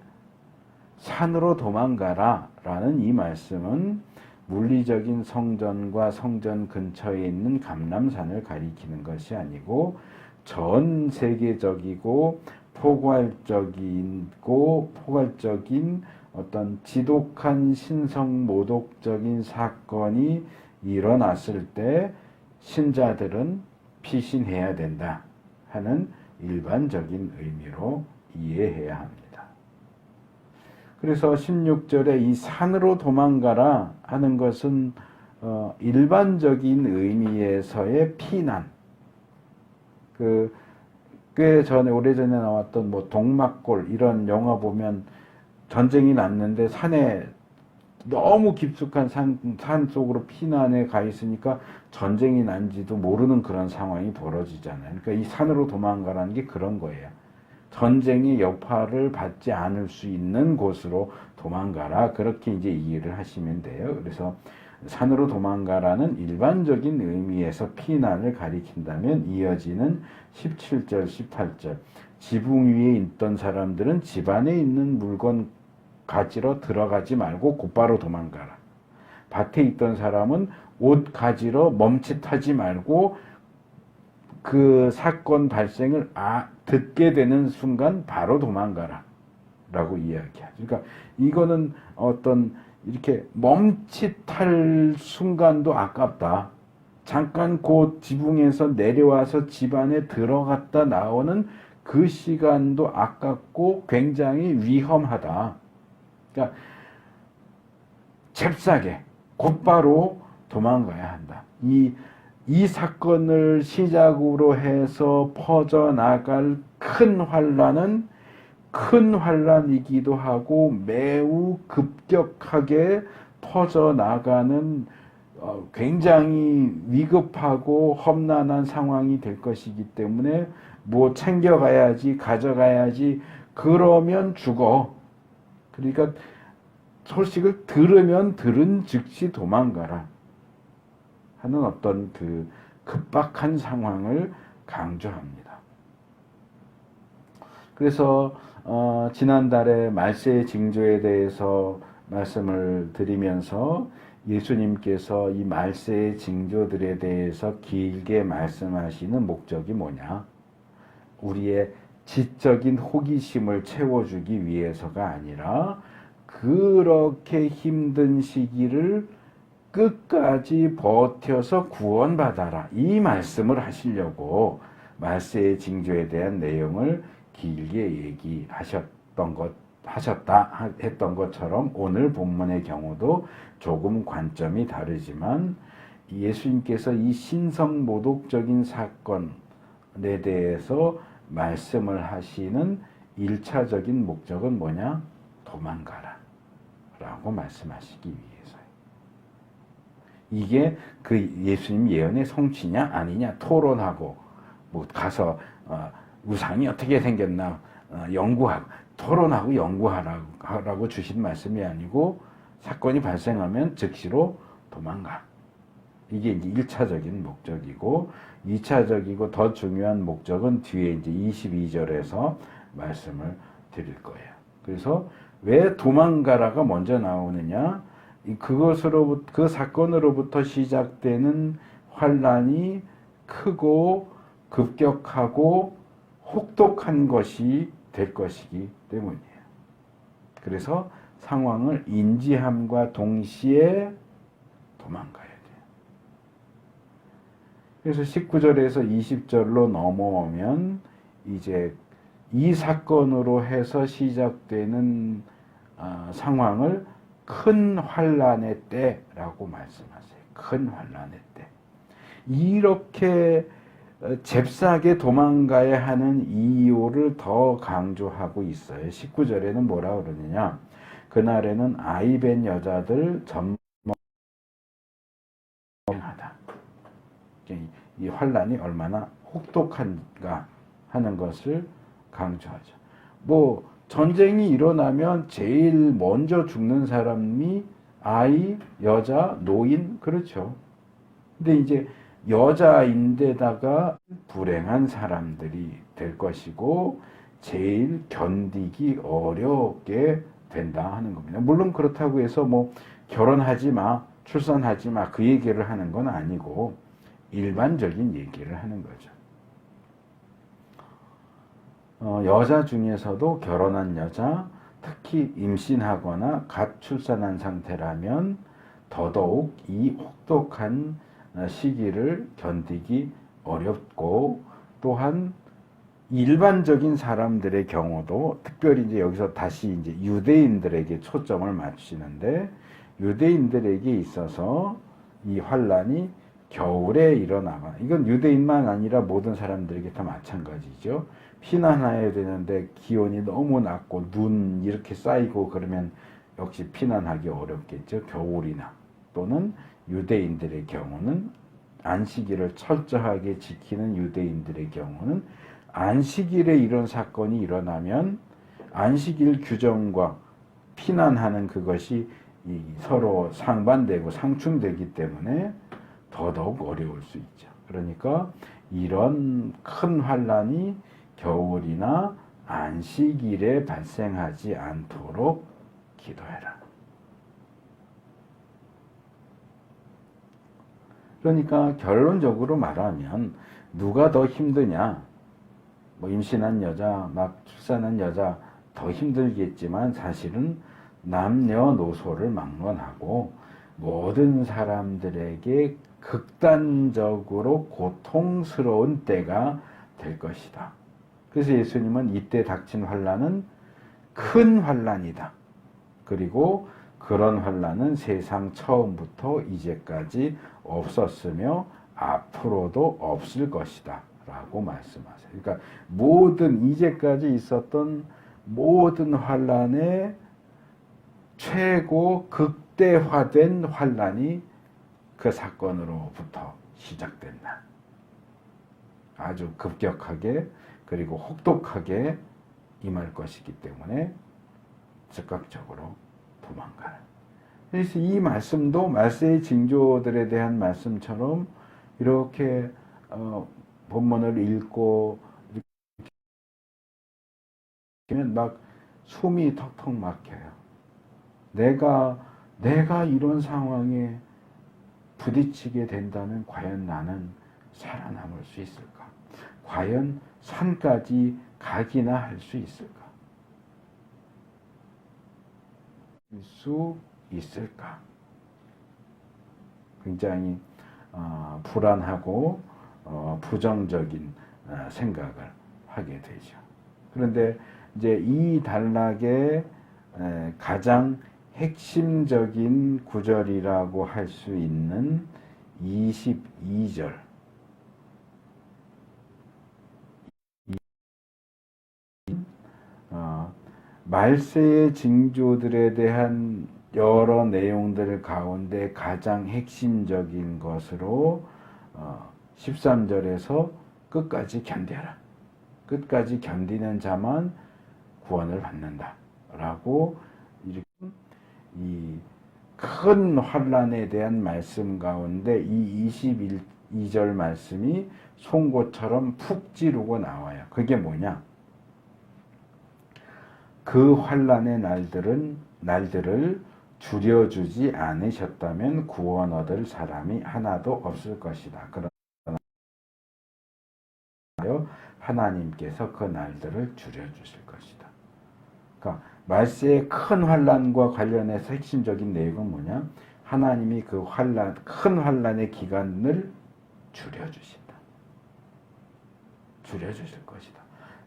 산으로 도망가라 라는 이 말씀은 물리적인 성전과 성전 근처에 있는 감람산을 가리키는 것이 아니고 전 세계적이고 포괄적인 어떤 지독한 신성 모독적인 사건이 일어났을 때 신자들은 피신해야 된다 하는 일반적인 의미로 이해해야 합니다. 그래서 16절에 이 산으로 도망가라 하는 것은 일반적인 의미에서의 피난, 꽤 전에 오래전에 나왔던 뭐 동막골 이런 영화 보면 전쟁이 났는데 산에 너무 깊숙한 산 속으로 피난에 가 있으니까 전쟁이 난지도 모르는 그런 상황이 벌어지잖아요. 그러니까 이 산으로 도망가라는 게 그런 거예요. 전쟁의 여파를 받지 않을 수 있는 곳으로 도망가라. 그렇게 이제 이해를 하시면 돼요. 그래서 산으로 도망가라는 일반적인 의미에서 피난을 가리킨다면 이어지는 17절, 18절. 지붕 위에 있던 사람들은 집 안에 있는 물건 가지러 들어가지 말고 곧바로 도망가라. 밭에 있던 사람은 옷 가지러 멈칫하지 말고 그 사건 발생을 듣게 되는 순간 바로 도망가라 라고 이야기하죠. 그러니까 이거는 어떤 이렇게 멈칫할 순간도 아깝다. 잠깐 그 지붕에서 내려와서 집 안에 들어갔다 나오는 그 시간도 아깝고 굉장히 위험하다. 그러니까 잽싸게 곧바로 도망가야 한다. 이 사건을 시작으로 해서 퍼져나갈 큰 환란이기도 하고 매우 급격하게 퍼져나가는 굉장히 위급하고 험난한 상황이 될 것이기 때문에 뭐 챙겨가야지, 가져가야지, 그러면 죽어. 그러니까 소식을 들은 즉시 도망가라 하는 어떤 그 급박한 상황을 강조합니다. 그래서 지난달에 말세의 징조에 대해서 말씀을 드리면서 예수님께서 이 말세의 징조들에 대해서 길게 말씀하시는 목적이 뭐냐? 우리의 지적인 호기심을 채워주기 위해서가 아니라 그렇게 힘든 시기를 끝까지 버텨서 구원받아라. 이 말씀을 하시려고 말세의 징조에 대한 내용을 길게 했던 것처럼 오늘 본문의 경우도 조금 관점이 다르지만 예수님께서 이 신성 모독적인 사건에 대해서 말씀을 하시는 1차적인 목적은 뭐냐? 도망가라 라고 말씀하시기 위해서요. 이게 그 예수님 예언의 성취냐 아니냐 토론하고 뭐 가서 우상이 어떻게 생겼나 연구하고 토론하고 연구하라고 주신 말씀이 아니고 사건이 발생하면 즉시로 도망가. 이게 이제 1차적인 목적이고 2차적이고 더 중요한 목적은 뒤에 이제 22절에서 말씀을 드릴 거예요. 그래서 왜 도망가라가 먼저 나오느냐? 그 사건으로부터 시작되는 환란이 크고 급격하고 혹독한 것이 될 것이기 때문이에요. 그래서 상황을 인지함과 동시에 도망가야 돼요. 그래서 19절에서 20절로 넘어오면 이제 이 사건으로 해서 시작되는 상황을 큰 환란의 때라고 말씀하세요. 큰 환란의 때. 이렇게 잽싸게 도망가야 하는 이유를 더 강조하고 있어요. 19절에는 뭐라 그러느냐. 그날에는 아이 뵌 여자들 전망하다. 이 환란이 얼마나 혹독한가 하는 것을 강조하죠. 뭐 전쟁이 일어나면 제일 먼저 죽는 사람이 아이, 여자, 노인, 그렇죠. 근데 이제 여자인데다가 불행한 사람들이 될 것이고 제일 견디기 어렵게 된다 하는 겁니다. 물론 그렇다고 해서 뭐 결혼하지 마, 출산하지 마, 그 얘기를 하는 건 아니고 일반적인 얘기를 하는 거죠. 여자 중에서도 결혼한 여자, 특히 임신하거나 갓 출산한 상태라면 더더욱 이 혹독한 시기를 견디기 어렵고, 또한 일반적인 사람들의 경우도, 특별히 이제 여기서 다시 이제 유대인들에게 초점을 맞추시는데, 유대인들에게 있어서 이 환란이 겨울에 일어나거나, 이건 유대인만 아니라 모든 사람들에게 다 마찬가지죠. 피난해야 되는데 기온이 너무 낮고 눈 이렇게 쌓이고 그러면 역시 피난하기 어렵겠죠. 겨울이나, 또는 유대인들의 경우는 안식일을 철저하게 지키는 유대인들의 경우는 안식일에 이런 사건이 일어나면 안식일 규정과 피난하는 그것이 서로 상반되고 상충되기 때문에 더더욱 어려울 수 있죠. 그러니까 이런 큰 환란이 겨울이나 안식일에 발생하지 않도록 기도해라. 그러니까 결론적으로 말하면 누가 더 힘드냐? 뭐 임신한 여자, 막 출산한 여자 더 힘들겠지만 사실은 남녀노소를 막론하고 모든 사람들에게 극단적으로 고통스러운 때가 될 것이다. 그래서 예수님은 이때 닥친 환란은 큰 환란이다. 그리고 그런 환란은 세상 처음부터 이제까지 없었으며 앞으로도 없을 것이다 라고 말씀하세요. 그러니까 이제까지 있었던 모든 환란의 최고 극대화된 환란이 그 사건으로부터 시작된다. 아주 급격하게 그리고 혹독하게 임할 것이기 때문에 즉각적으로 도망가라. 그래서 이 말씀도 말세의 징조들에 대한 말씀처럼 이렇게 본문을 읽고 이렇게 막 숨이 턱턱 막혀요. 내가 이런 상황에 부딪히게 된다면 과연 나는 살아남을 수 있을까? 과연 산까지 가기나 할 수 있을까? 수 있을까? 굉장히 불안하고 부정적인 생각을 하게 되죠. 그런데 이제 이 단락의 가장 핵심적인 구절이라고 할 수 있는 22절, 말세의 징조들에 대한 여러 내용들 가운데 가장 핵심적인 것으로 13절에서 끝까지 견뎌라. 끝까지 견디는 자만 구원을 받는다. 라고 이렇게 이 큰 환란에 대한 말씀 가운데 이 22절 말씀이 송곳처럼 푹 찌르고 나와요. 그게 뭐냐? 그 환란의 날들을 줄여주지 않으셨다면 구원 얻을 사람이 하나도 없을 것이다. 그러나 하나님께서 그 날들을 줄여주실 것이다. 그러니까 말세의 큰 환난과 관련해서 핵심적인 내용은 뭐냐? 하나님이 그 큰 환난의 기간을 줄여주신다. 줄여주실 것이다.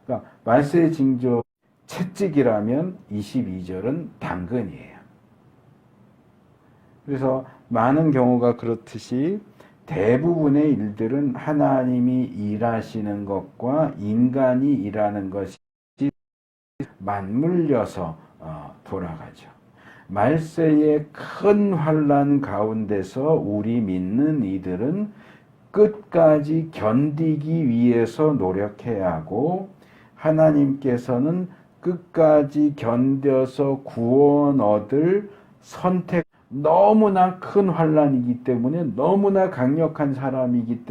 그러니까 말세의 징조 채찍이라면 22절은 당근이에요. 그래서 많은 경우가 그렇듯이 대부분의 일들은 하나님이 일하시는 것과 인간이 일하는 것이 맞물려서 돌아가죠. 말세의 큰 환난 가운데서 우리 믿는 이들은 끝까지 견디기 위해서 노력해야 하고 하나님께서는 끝까지 견뎌서 구원 얻을 선택 너무나 큰 환난이기 때문에 너무나 강력한 환난이기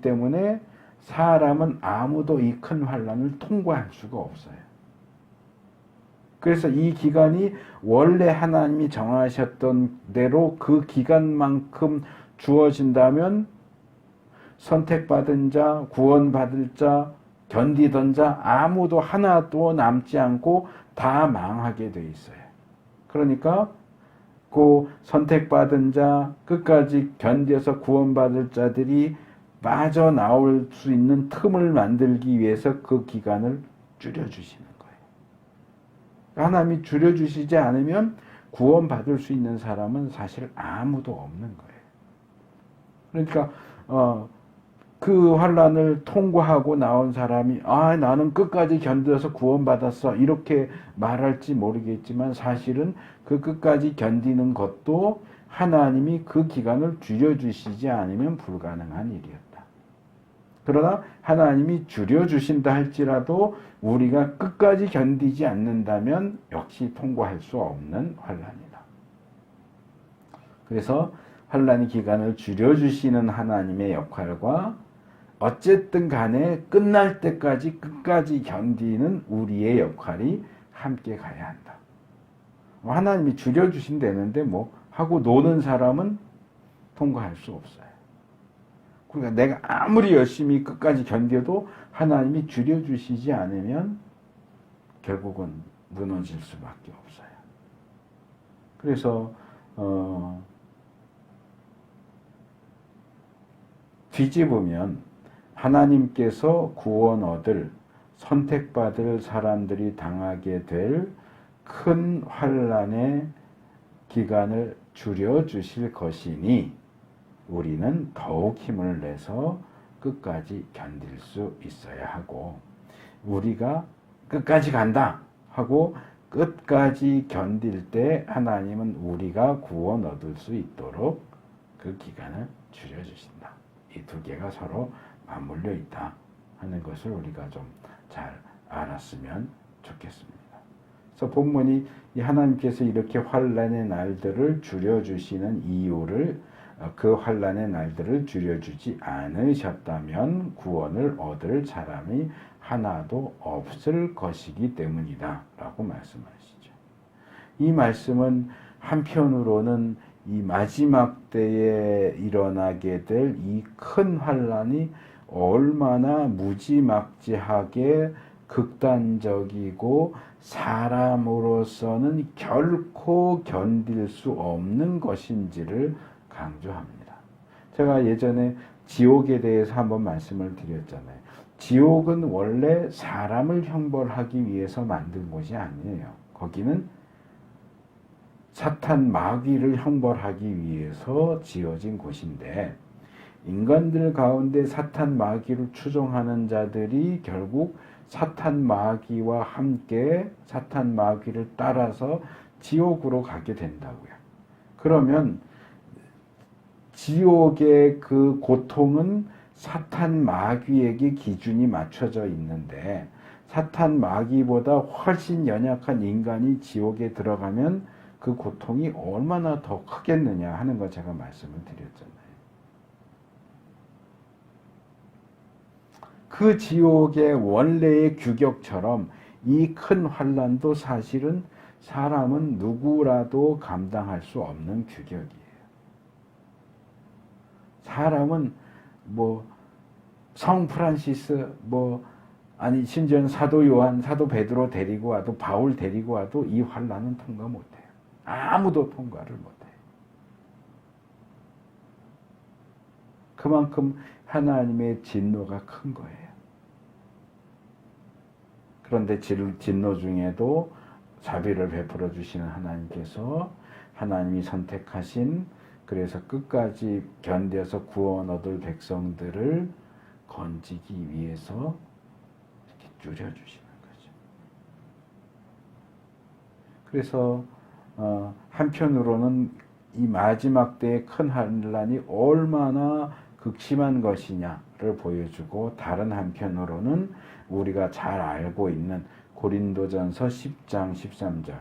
때문에 사람은 아무도 이 큰 환난을 통과할 수가 없어요. 그래서 이 기간이 원래 하나님이 정하셨던 대로 그 기간만큼 주어진다면 선택받은 자, 구원받을 자, 견디던 자 아무도 하나도 남지 않고 다 망하게 돼 있어요. 그러니까 그 선택받은 자, 끝까지 견뎌서 구원받을 자들이 빠져나올 수 있는 틈을 만들기 위해서 그 기간을 줄여주시는 거예요. 하나님이 줄여주시지 않으면 구원받을 수 있는 사람은 사실 아무도 없는 거예요. 그러니까 그 환난을 통과하고 나온 사람이 나는 끝까지 견뎌서 구원받았어 이렇게 말할지 모르겠지만 사실은 그 끝까지 견디는 것도 하나님이 그 기간을 줄여주시지 않으면 불가능한 일이었다. 그러나 하나님이 줄여주신다 할지라도 우리가 끝까지 견디지 않는다면 역시 통과할 수 없는 환난이다. 그래서 환난의 기간을 줄여주시는 하나님의 역할과 어쨌든 간에 끝날 때까지 끝까지 견디는 우리의 역할이 함께 가야 한다. 하나님이 줄여주신다는데 하고 노는 사람은 통과할 수 없어요. 그러니까 내가 아무리 열심히 끝까지 견뎌도 하나님이 줄여주시지 않으면 결국은 무너질 수밖에 없어요. 그래서 뒤집으면 하나님께서 구원 얻을 선택받을 사람들이 당하게 될 큰 환난의 기간을 줄여주실 것이니 우리는 더욱 힘을 내서 끝까지 견딜 수 있어야 하고 우리가 끝까지 간다 하고 끝까지 견딜 때 하나님은 우리가 구원 얻을 수 있도록 그 기간을 줄여주신다. 이 두 개가 서로 맞물려 있다 하는 것을 우리가 좀 잘 알았으면 좋겠습니다. 그래서 본문이 이 하나님께서 이렇게 환난의 날들을 줄여주시는 이유를 그 환난의 날들을 줄여주지 않으셨다면 구원을 얻을 사람이 하나도 없을 것이기 때문이다 라고 말씀하시죠. 이 말씀은 한편으로는 이 마지막 때에 일어나게 될 이 큰 환난이 얼마나 무지막지하게 극단적이고 사람으로서는 결코 견딜 수 없는 것인지를 강조합니다. 제가 예전에 지옥에 대해서 한번 말씀을 드렸잖아요. 지옥은 원래 사람을 형벌하기 위해서 만든 곳이 아니에요. 거기는 사탄 마귀를 형벌하기 위해서 지어진 곳인데 인간들 가운데 사탄 마귀를 추종하는 자들이 결국 사탄 마귀와 함께 사탄 마귀를 따라서 지옥으로 가게 된다고요. 그러면 지옥의 그 고통은 사탄 마귀에게 기준이 맞춰져 있는데 사탄 마귀보다 훨씬 연약한 인간이 지옥에 들어가면 그 고통이 얼마나 더 크겠느냐 하는 거 제가 말씀을 드렸잖아요. 그 지옥의 원래의 규격처럼 이 큰 환난도 사실은 사람은 누구라도 감당할 수 없는 규격이에요. 사람은 뭐 성 프란시스 아니 심지어는 사도 요한, 사도 베드로 데리고 와도 바울 데리고 와도 이 환난은 통과 못해요. 아무도 통과를 못해요. 그만큼 하나님의 진노가 큰 거예요. 그런데 진노 중에도 자비를 베풀어 주시는 하나님께서 하나님이 선택하신 그래서 끝까지 견뎌서 구원 얻을 백성들을 건지기 위해서 이렇게 줄여주시는 거죠. 그래서 한편으로는 이 마지막 때의 큰 환난이 얼마나 극심한 것이냐를 보여주고 다른 한편으로는 우리가 잘 알고 있는 고린도전서 10장 13절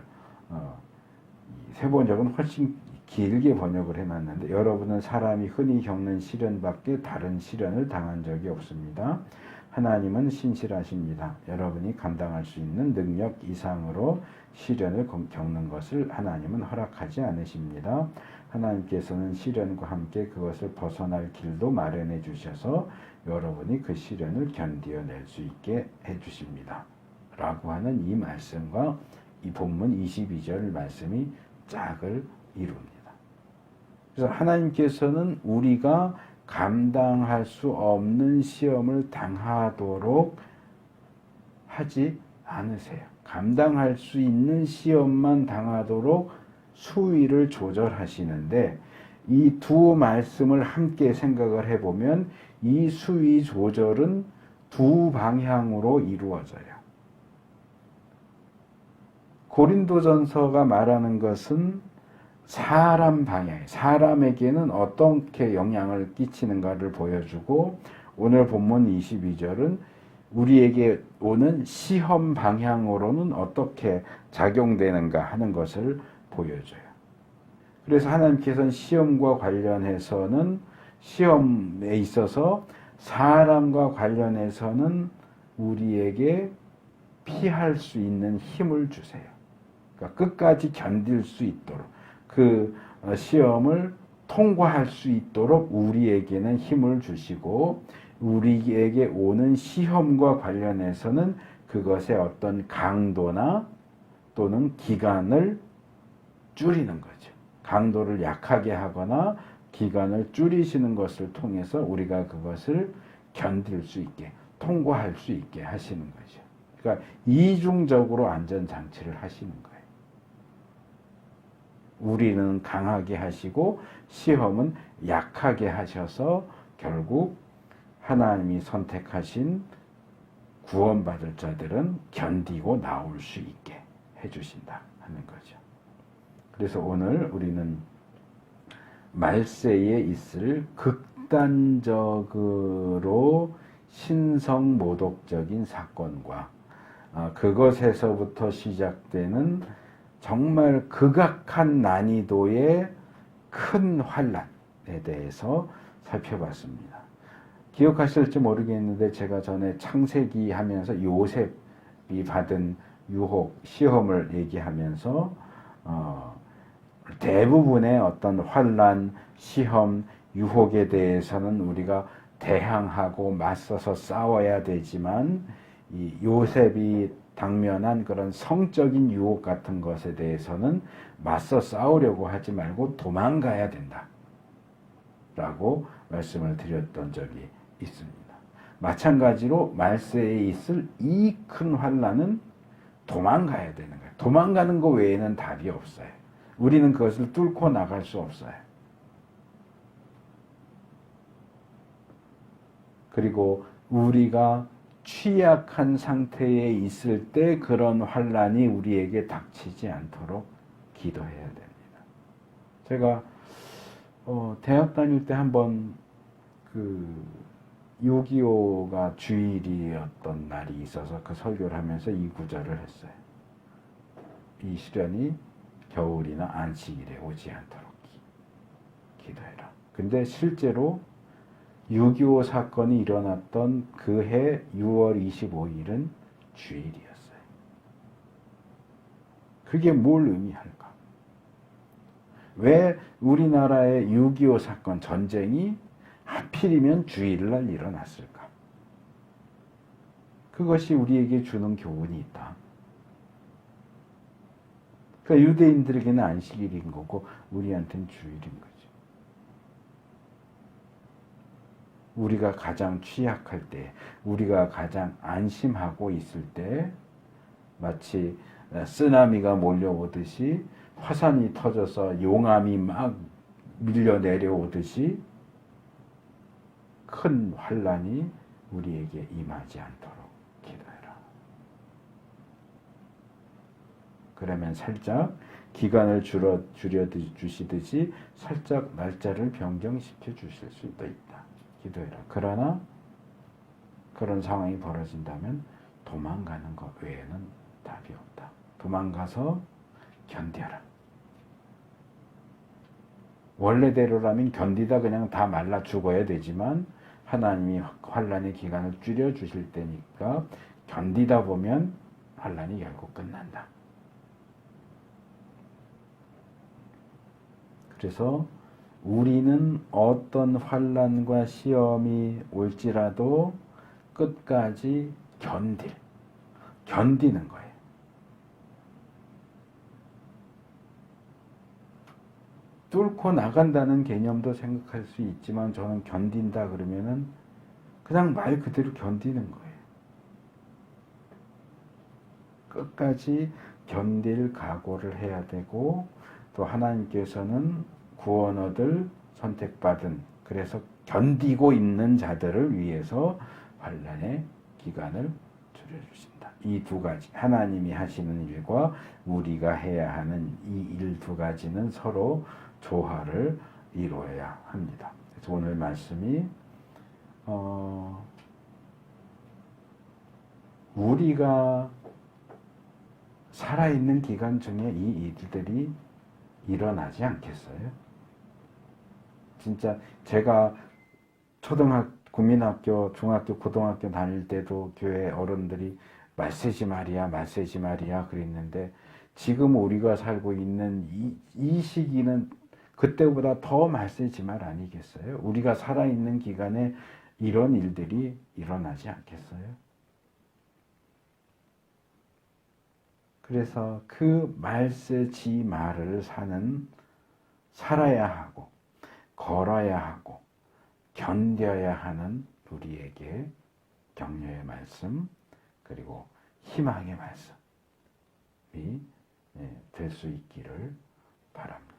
세 번역은 훨씬 길게 번역을 해놨는데 여러분은 사람이 흔히 겪는 시련밖에 다른 시련을 당한 적이 없습니다. 하나님은 신실하십니다. 여러분이 감당할 수 있는 능력 이상으로 시련을 겪는 것을 하나님은 허락하지 않으십니다. 하나님께서는 시련과 함께 그것을 벗어날 길도 마련해 주셔서 여러분이 그 시련을 견디어낼 수 있게 해주십니다. 라고 하는 이 말씀과 이 본문 22절 말씀이 짝을 이룹니다. 그래서 하나님께서는 우리가 감당할 수 없는 시험을 당하도록 하지 않으세요. 감당할 수 있는 시험만 당하도록 수위를 조절하시는데 이 두 말씀을 함께 생각을 해보면 이 수위 조절은 두 방향으로 이루어져요. 고린도전서가 말하는 것은 사람 방향, 사람에게는 어떻게 영향을 끼치는가를 보여주고 오늘 본문 22절은 우리에게 오는 시험 방향으로는 어떻게 작용되는가 하는 것을 보여줘요. 그래서 하나님께서는 시험과 관련해서는 시험에 있어서 사람과 관련해서는 우리에게 피할 수 있는 힘을 주세요. 그러니까 끝까지 견딜 수 있도록 그 시험을 통과할 수 있도록 우리에게는 힘을 주시고 우리에게 오는 시험과 관련해서는 그것의 어떤 강도나 또는 기간을 줄이는 거죠. 강도를 약하게 하거나 기간을 줄이시는 것을 통해서 우리가 그것을 견딜 수 있게 통과할 수 있게 하시는 거죠. 그러니까 이중적으로 안전장치를 하시는 거예요. 우리는 강하게 하시고 시험은 약하게 하셔서 결국 하나님이 선택하신 구원받을 자들은 견디고 나올 수 있게 해주신다 하는 거죠. 그래서 오늘 우리는 말세에 있을 극단적으로 신성모독적인 사건과 그것에서부터 시작되는 정말 극악한 난이도의 큰 환난에 대해서 살펴봤습니다. 기억하실지 모르겠는데 제가 전에 창세기 하면서 요셉이 받은 유혹, 시험을 얘기하면서 대부분의 어떤 환난, 시험, 유혹에 대해서는 우리가 대항하고 맞서서 싸워야 되지만 이 요셉이 당면한 그런 성적인 유혹 같은 것에 대해서는 맞서 싸우려고 하지 말고 도망가야 된다 라고 말씀을 드렸던 적이 있습니다. 마찬가지로 말세에 있을 이 큰 환난은 도망가야 되는 거예요. 도망가는 것 외에는 답이 없어요. 우리는 그것을 뚫고 나갈 수 없어요. 그리고 우리가 취약한 상태에 있을 때 그런 환난이 우리에게 닥치지 않도록 기도해야 됩니다. 제가 대학 다닐 때 한번 6.25가 주일이었던 날이 있어서 그 설교를 하면서 이 구절을 했어요. 이 시련이 겨울이나 안식일에 오지 않도록 기도해라. 근데 실제로 6.25 사건이 일어났던 그 해 6월 25일은 주일이었어요. 그게 뭘 의미할까? 왜 우리나라의 6.25 사건 전쟁이 하필이면 주일날 일어났을까? 그것이 우리에게 주는 교훈이 있다. 그러니까 유대인들에게는 안식일인 거고 우리한테는 주일인 거죠. 우리가 가장 취약할 때, 우리가 가장 안심하고 있을 때 마치 쓰나미가 몰려오듯이 화산이 터져서 용암이 막 밀려 내려오듯이 큰 환란이 우리에게 임하지 않도록 기도해라. 그러면 살짝 기간을 줄여 주시듯이 살짝 날짜를 변경시켜 주실 수도 있다. 기도해라. 그러나 그런 상황이 벌어진다면 도망가는 것 외에는 답이 없다. 도망가서 견뎌라. 원래대로라면 견디다 그냥 다 말라 죽어야 되지만 하나님이 환란의 기간을 줄여 주실 때니까 견디다 보면 환란이 결국 끝난다. 그래서 우리는 어떤 환란과 시험이 올지라도 끝까지 견디는 거예요. 뚫고 나간다는 개념도 생각할 수 있지만 저는 견딘다 그러면은 그냥 말 그대로 견디는 거예요. 끝까지 견딜 각오를 해야 되고 또 하나님께서는 구원 얻을 선택받은 그래서 견디고 있는 자들을 위해서 환난의 기간을 줄여주신다. 이 두 가지 하나님이 하시는 일과 우리가 해야 하는 이 일 두 가지는 서로 조화를 이루어야 합니다. 그래서 오늘 말씀이 우리가 살아있는 기간 중에 이 일들이 일어나지 않겠어요? 진짜 제가 국민학교, 중학교, 고등학교 다닐 때도 교회 어른들이 말세지 말이야 그랬는데 지금 우리가 살고 있는 이 시기는 그때보다 더 말세지 말 아니겠어요? 우리가 살아있는 기간에 이런 일들이 일어나지 않겠어요? 그래서 그 말세지 말을 살아야 하고 걸어야 하고 견뎌야 하는 우리에게 격려의 말씀 그리고 희망의 말씀이 될 수 있기를 바랍니다.